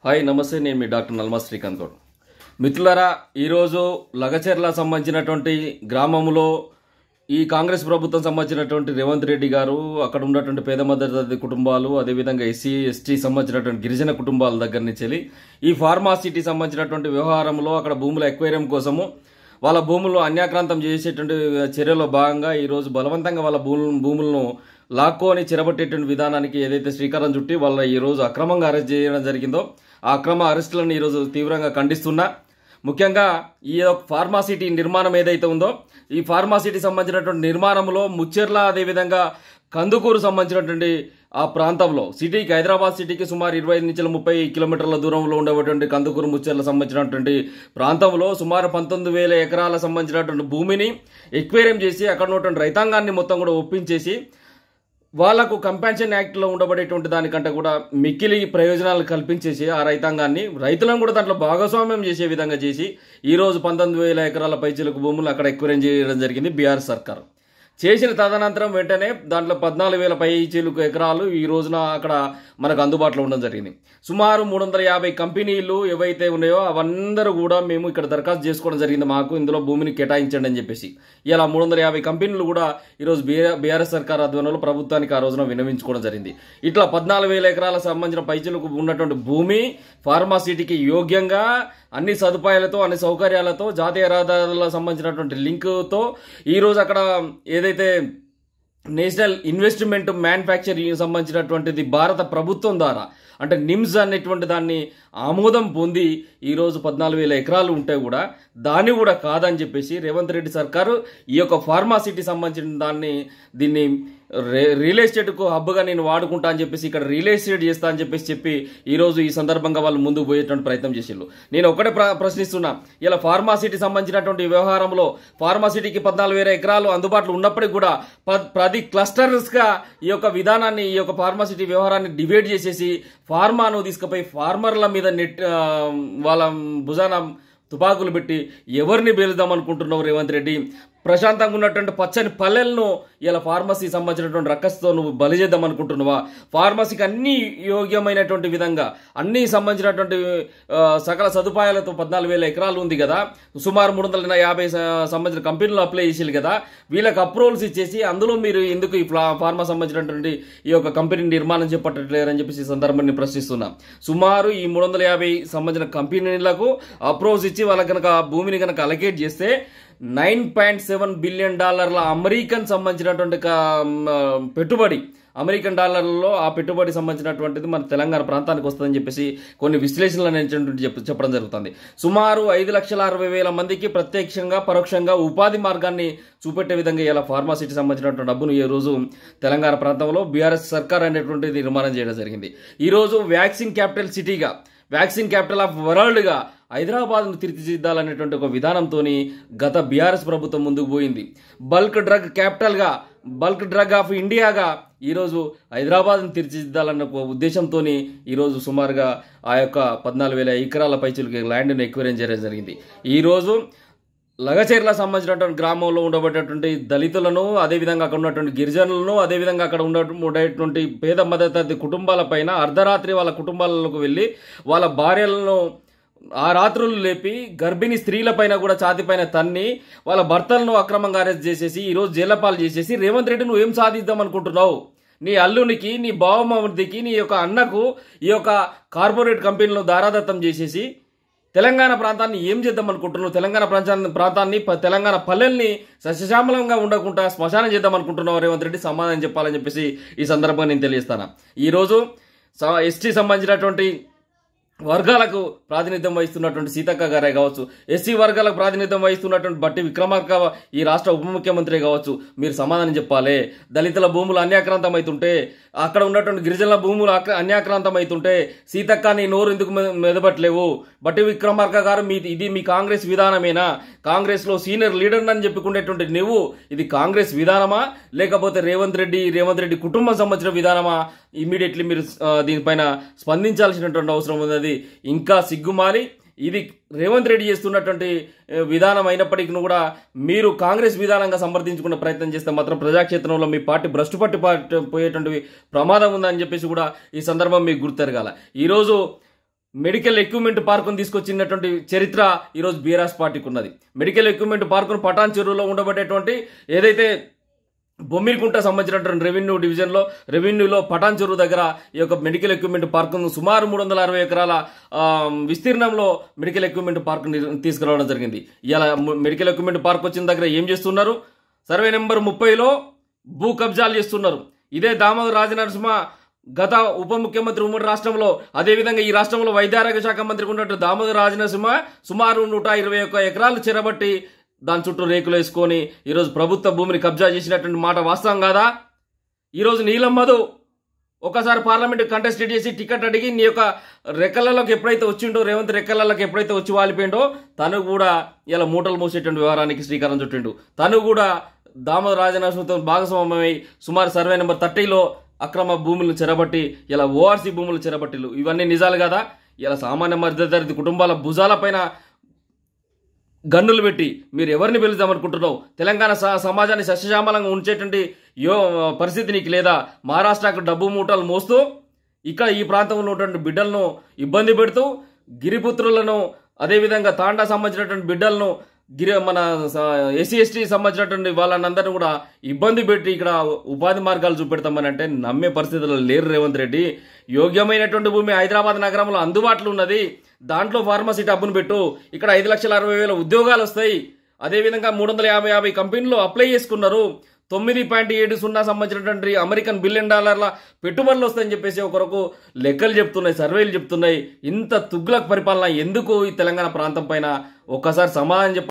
Hi నమస్తే, నేను మీ doctor నల్మా Srikanth Goud. మిత్రులారా, ఈరోజు లగచెర్ల సంబంధించినటువంటి గ్రామంలో ఈ కాంగ్రెస్ ప్రభుత్వం సంబంధించినటువంటి రేవంత్ రెడ్డి గారు అక్కడ ఉన్నటువంటి పేద మధ్యతరగతి కుటుంబాలు, అదేవిధంగా ఎస్సీ ఎస్టీ సంబంధించినటువంటి గిరిజన కుటుంబాల దగ్గర నుంచి వెళ్ళి ఈ ఫార్మాసిటీ సంబంధించినటువంటి వ్యవహారంలో అక్కడ భూముల ఎక్వేరియం కోసము వాళ్ళ భూములను అన్యాక్రాంతం చేసేటువంటి చర్యలో భాగంగా ఈరోజు బలవంతంగా వాళ్ళ భూములను లాక్కొని చెరబట్టేటువంటి విధానానికి ఏదైతే శ్రీకారం చుట్టి వాళ్ళ ఈరోజు అక్రమంగా అరెస్ట్ చేయడం జరిగిందో ఆ అక్రమ అరెస్టులను ఈరోజు తీవ్రంగా ఖండిస్తున్నా. ముఖ్యంగా ఈ ఫార్మాసిటీ నిర్మాణం ఏదైతే ఉందో ఈ ఫార్మాసిటీ సంబంధించినటువంటి నిర్మాణంలో ముచ్చెర్ల అదేవిధంగా కందుకూరు సంబంధించినటువంటి ఆ ప్రాంతంలో సిటీకి, హైదరాబాద్ సిటీకి సుమారు 25 నుంచి 30 కిలోమీటర్ల దూరంలో ఉండేటువంటి కందుకూరు ముచ్చెర్ల సంబంధించినటువంటి ప్రాంతంలో సుమారు 19,000 ఎకరాల సంబంధించినటువంటి భూమిని ఎక్వేరియం చేసి అక్కడ ఉన్నటువంటి రైతాంగాన్ని మొత్తం కూడా ఒప్పించేసి వాళ్లకు కంపెన్షన్ యాక్ట్లో ఉండబడేటువంటి దానికంటే కూడా మిక్కిలి ప్రయోజనాలు కల్పించేసి ఆ రైతాంగాన్ని, రైతులను కూడా దాంట్లో భాగస్వామ్యం చేసే విధంగా చేసి ఈరోజు 19,000 ఎకరాల పైచిలకు భూములు అక్కడ ఎక్వేరియం చేయడం జరిగింది బీఆర్ఎస్ సర్కారు. చేసిన తదనంతరం వెంటనే దాంట్లో 14,000 పైచిలకు ఎకరాలు ఈ రోజున అక్కడ మనకు అందుబాటులో ఉండడం జరిగింది. సుమారు 350 కంపెనీలు ఏవైతే ఉన్నాయో అవందరూ కూడా మేము ఇక్కడ దరఖాస్తు చేసుకోవడం జరిగింది, మాకు ఇందులో భూమిని కేటాయించండి అని చెప్పేసి. ఇలా 350 కంపెనీలు కూడా ఈరోజు బీఆర్ఎస్ సర్కార్ ఆధ్వర్యంలో ప్రభుత్వానికి ఆ రోజున విన్నవించుకోవడం జరిగింది. ఇట్లా 14,000 ఎకరాల సంబంధించిన పైచిలకు ఉన్నటువంటి భూమి ఫార్మాసిటీకి యోగ్యంగా అన్ని సదుపాయాలతో, అన్ని సౌకర్యాలతో, జాతీయ రహదారులకు సంబంధించినటువంటి లింకుతో ఈరోజు అక్కడ ఏదైతే నేషనల్ ఇన్వెస్ట్మెంట్ మ్యానుఫ్యాక్చరింగ్ సంబంధించినటువంటిది భారత ప్రభుత్వం ద్వారా అంటే నిమ్స్ అనేటువంటి దాన్ని ఆమోదం పొంది ఈరోజు 14,000 ఎకరాలు ఉంటే కూడా దాన్ని కూడా కాదని చెప్పేసి రేవంత్ రెడ్డి సర్కారు ఈ యొక్క ఫార్మాసిటీ సంబంధించిన దీన్ని రియల్ ఎస్టేట్కు హబ్గా నేను వాడుకుంటా అని చెప్పేసి ఇక్కడ రియల్ ఎస్టేట్ చేస్తా అని చెప్పి ఈరోజు ఈ సందర్భంగా వాళ్ళు ముందుకు పోయేటువంటి ప్రయత్నం చేసిండ్రు. నేను ఒకటే ప్రశ్నిస్తున్నా, ఇలా ఫార్మాసిటీ సంబంధించినటువంటి వ్యవహారంలో ఫార్మాసిటీకి 14,000 ఎకరాలు అందుబాటులో ఉన్నప్పటికీ కూడా 10 క్లస్టర్స్గా ఈ యొక్క విధానాన్ని, ఈ యొక్క ఫార్మాసిటీ వ్యవహారాన్ని డివైడ్ చేసేసి ఫార్మాను తీసుకుపోయి ఫార్మర్ల మీద వాళ్ళ భుజాన తుపాకులు పెట్టి ఎవరిని బేలుదాం అనుకుంటున్నావు రేవంత్ రెడ్డి? ప్రశాంతంగా ఉన్నటువంటి పచ్చని పల్లెలను ఇలా ఫార్మసీ సంబంధించినటువంటి రక్కస్తో నువ్వు బలి చేద్దాం అనుకుంటున్నావా? ఫార్మసీకి అన్ని యోగ్యమైనటువంటి విధంగా అన్ని సంబంధించినటువంటి సకల సదుపాయాలతో 14,000 ఎకరాలు ఉంది కదా, సుమారు 350 సంబంధించిన కంపెనీలు అప్లై చేసేది కదా, వీళ్ళకి అప్రూవల్స్ ఇచ్చేసి అందులో మీరు ఎందుకు ఈ ఫార్మా సంబంధించినటువంటి ఈ యొక్క కంపెనీ నిర్మాణం చేపట్టట్లేరని చెప్పేసి ఈ సందర్భాన్ని ప్రశ్నిస్తున్నాం. సుమారు ఈ 350 సంబంధించిన కంపెనీలకు అప్రూవల్స్ ఇచ్చి వాళ్ళకి కనుక భూమిని కనుక అలకేట్ చేస్తే $9.7 బిలియన్ అమెరికన్ సంబంధించినటువంటి పెట్టుబడి, అమెరికన్ డాలర్లలో ఆ పెట్టుబడి సంబంధించినటువంటిది మన తెలంగాణ ప్రాంతానికి వస్తుందని చెప్పేసి కొన్ని విశ్లేషణలు అనేటువంటి చెప్పడం జరుగుతుంది. సుమారు 5,60,000 మందికి ప్రత్యక్షంగా పరోక్షంగా ఉపాధి మార్గాన్ని చూపెట్టే విధంగా ఇలా ఫార్మాసిటీ సంబంధించినటువంటి డబ్బును ఈ రోజు తెలంగాణ ప్రాంతంలో బీఆర్ఎస్ సర్కార్ అనేటువంటిది నిర్మాణం చేయడం జరిగింది. ఈరోజు వ్యాక్సిన్ క్యాపిటల్ సిటీగా, వ్యాక్సిన్ క్యాపిటల్ ఆఫ్ వరల్డ్గా హైదరాబాద్ను తీర్చిదిద్దాలనేటువంటి ఒక విధానంతో గత బీఆర్ఎస్ ప్రభుత్వం ముందుకు పోయింది. బల్క్ డ్రగ్ క్యాపిటల్గా, బల్క్ డ్రగ్ ఆఫ్ ఇండియాగా ఈరోజు హైదరాబాద్ను తీర్చిదిద్దాలన్న ఒక ఉద్దేశంతో ఈరోజు సుమారుగా ఆ యొక్క 14,000 ఎకరాల పైచిలకు ల్యాండ్ను ఎక్వేరియం చేయడం జరిగింది. ఈరోజు లగచెర్ల సంబంధించినటువంటి గ్రామంలో ఉండబడేటువంటి దళితులను, అదేవిధంగా అక్కడ ఉన్నటువంటి గిరిజనులను, అదేవిధంగా అక్కడ ఉండేటువంటి పేద మధ్యతరగతి కుటుంబాల పైన అర్ధరాత్రి వాళ్ళ కుటుంబాలకు వెళ్ళి వాళ్ళ భార్యలను ఆ రాత్రులు లేపి గర్భిణీ స్త్రీల పైన కూడా ఛాతిపైన తన్ని వాళ్ళ భర్తలను అక్రమంగా అరెస్ట్ చేసేసి ఈరోజు జైలపాలు చేసేసి రేవంత్ రెడ్డి నువ్వు ఏం సాధిద్దాం అనుకుంటున్నావు? నీ అల్లునికి, నీ బావమర్దికి, నీ యొక్క అన్నకు ఈ యొక్క కార్పొరేట్ కంపెనీలను దారాదత్తం చేసేసి తెలంగాణ ప్రాంతాన్ని ఏం చేద్దాం అనుకుంటున్నావు? తెలంగాణ ప్రాంతాన్ని, తెలంగాణ పల్లెల్ని సస్యశ్యామలంగా ఉండకుండా శ్మశానం చేద్దాం అనుకుంటున్నావు రేవంత్ రెడ్డి? సమాధానం చెప్పాలని చెప్పేసి ఈ సందర్భంగా నేను తెలియజేస్తాను. ఈరోజు ఎస్టీ సంబంధించినటువంటి వర్గాలకు ప్రాతినిధ్యం వహిస్తున్నటువంటి సీతక్క గారే కావచ్చు, ఎస్సీ వర్గాలకు ప్రాతినిధ్యం వహిస్తున్నటువంటి బట్టి విక్రమార్క ఈ రాష్ట్ర ఉప ముఖ్యమంత్రి కావచ్చు, మీరు సమాధానం చెప్పాలి. దళితుల భూములు అన్యాక్రాంతం అవుతుంటే, అక్కడ ఉన్నటువంటి గిరిజనుల భూములు అన్యాక్రాంతం అవుతుంటే సీతక్క నీ నోరు ఎందుకు మెదపట్లేవు? బట్టి విక్రమార్క గారు ఇది మీ కాంగ్రెస్ విధానమేనా? కాంగ్రెస్ లో సీనియర్ లీడర్ అని చెప్పుకునేటువంటి నువ్వు ఇది కాంగ్రెస్ విధానమా, లేకపోతే రేవంత్ రెడ్డి కుటుంబం సంబంధించిన విధానమా? ఇమీడియట్లీ మీరు దీనిపైన స్పందించాల్సినటువంటి అవసరం ఉన్నది. ఇంకా సిగ్గుమాలి ఇది రేవంత్ రెడ్డి చేస్తున్నటువంటి విధానం అయినప్పటికీ కూడా మీరు కాంగ్రెస్ విధానంగా సమర్థించుకునే ప్రయత్నం చేస్తే మాత్రం ప్రజాక్షేత్రంలో మీ పార్టీ భ్రష్టు పట్టి పోయేటువంటి ప్రమాదం ఉందని చెప్పేసి కూడా ఈ సందర్భం మీకు గుర్తెరగాల. ఈరోజు మెడికల్ ఎక్విప్మెంట్ పార్కును తీసుకొచ్చినటువంటి చరిత్ర ఈరోజు బీఆర్ఎస్ పార్టీకి ఉన్నది. మెడికల్ ఎక్విప్మెంట్ పార్కును పటాన్ చెరువులో ఉండబడేటువంటి ఏదైతే బొమ్మిలికుంట సంబంధించినటువంటి రెవెన్యూలో పటాన్ చెరువు దగ్గర ఈ యొక్క మెడికల్ ఎక్విప్మెంట్ పార్కును సుమారు 360 ఎకరాల విస్తీర్ణంలో మెడికల్ ఎక్విప్మెంట్ పార్కుని తీసుకురావడం జరిగింది. ఇలా మెడికల్ ఎక్విప్మెంట్ పార్క్ వచ్చిన దగ్గర ఏం చేస్తున్నారు? సర్వే నెంబర్ 30లో భూ కబ్జాలు చేస్తున్నారు. ఇదే దామోదర్ రాజనరసింహ గత ఉప ముఖ్యమంత్రి ఉమ్మడి రాష్ట్రంలో, అదేవిధంగా ఈ రాష్ట్రంలో వైద్యారోగ్య శాఖ మంత్రికి ఉన్నట్టు దామోదర్ రాజనరసింహ సుమారు 121 ఎకరాలు చెరబట్టి దాని చుట్టూ రేకులు వేసుకొని ఈరోజు ప్రభుత్వ భూమిని కబ్జా చేసినటువంటి మాట వాస్తవం కాదా? ఈరోజు నీలం మధు ఒకసారి పార్లమెంట్ కంటెస్టెడ్ చేసి టికెట్ అడిగి నీ యొక్క రెక్కలలోకి ఎప్పుడైతే వచ్చిండో, రేవంత్ రెక్కలలోకి ఎప్పుడైతే వచ్చి వాలిపోయిండో, తను కూడా ఇలా మూటలు మోసేటువంటి వ్యవహారానికి శ్రీకారం చుట్టిండు. తను కూడా దామోదర్ రాజనరసింహతో భాగస్వామ్యమై సుమారు సర్వే నెంబర్ 30లో అక్రమ భూములను చెరబట్టి ఇలా ఓఆర్సీ భూములు చెరబట్టిలు. ఇవన్నీ నిజాలు కదా? ఇలా సామాన్య మధ్యతరగతి కుటుంబాల భుజాలపైన గన్నులు పెట్టి మీరు ఎవరిని పిలుద్దామనుకుంటున్నావు? తెలంగాణ సమాజాన్ని సస్యశ్యామలంగా ఉంచేటువంటి పరిస్థితి నీకు లేదా? మహారాష్ట్రకు డబ్బు మూటలు మోస్తూ ఇక్కడ ఈ ప్రాంతంలో ఉన్నటువంటి బిడ్డలను ఇబ్బంది పెడుతూ, గిరిపుత్రులను అదేవిధంగా తాండా సంబంధించినటువంటి బిడ్డలను మన ఎస్సీ ఎస్టీ సంబంధించినటువంటి వాళ్ళందరినీ కూడా ఇబ్బంది పెట్టి ఇక్కడ ఉపాధి మార్గాలు చూపెడతామని అంటే నమ్మే పరిస్థితుల్లో లేరు రేవంత్ రెడ్డి. యోగ్యమైనటువంటి భూమి హైదరాబాద్ నగరంలో అందుబాటులో ఉన్నది. దాంట్లో ఫార్మసీ టబ్బును పెట్టు. ఇక్కడ 5,60,000 ఉద్యోగాలు వస్తాయి. అదేవిధంగా 350 కంపెనీలు అప్లై చేసుకున్నారు. 9.70 సంబంధించినటువంటి అమెరికన్ $1 బిలియన్ పెట్టుబడులు వస్తాయని చెప్పేసి ఒకరకు లెక్కలు చెప్తున్నాయి, సర్వేలు చెప్తున్నాయి. ఇంత తుగ్లక్ పరిపాలన ఎందుకు ఈ తెలంగాణ ప్రాంతం పైన? ఒక్కసారి సమాధానం చెప్పండి.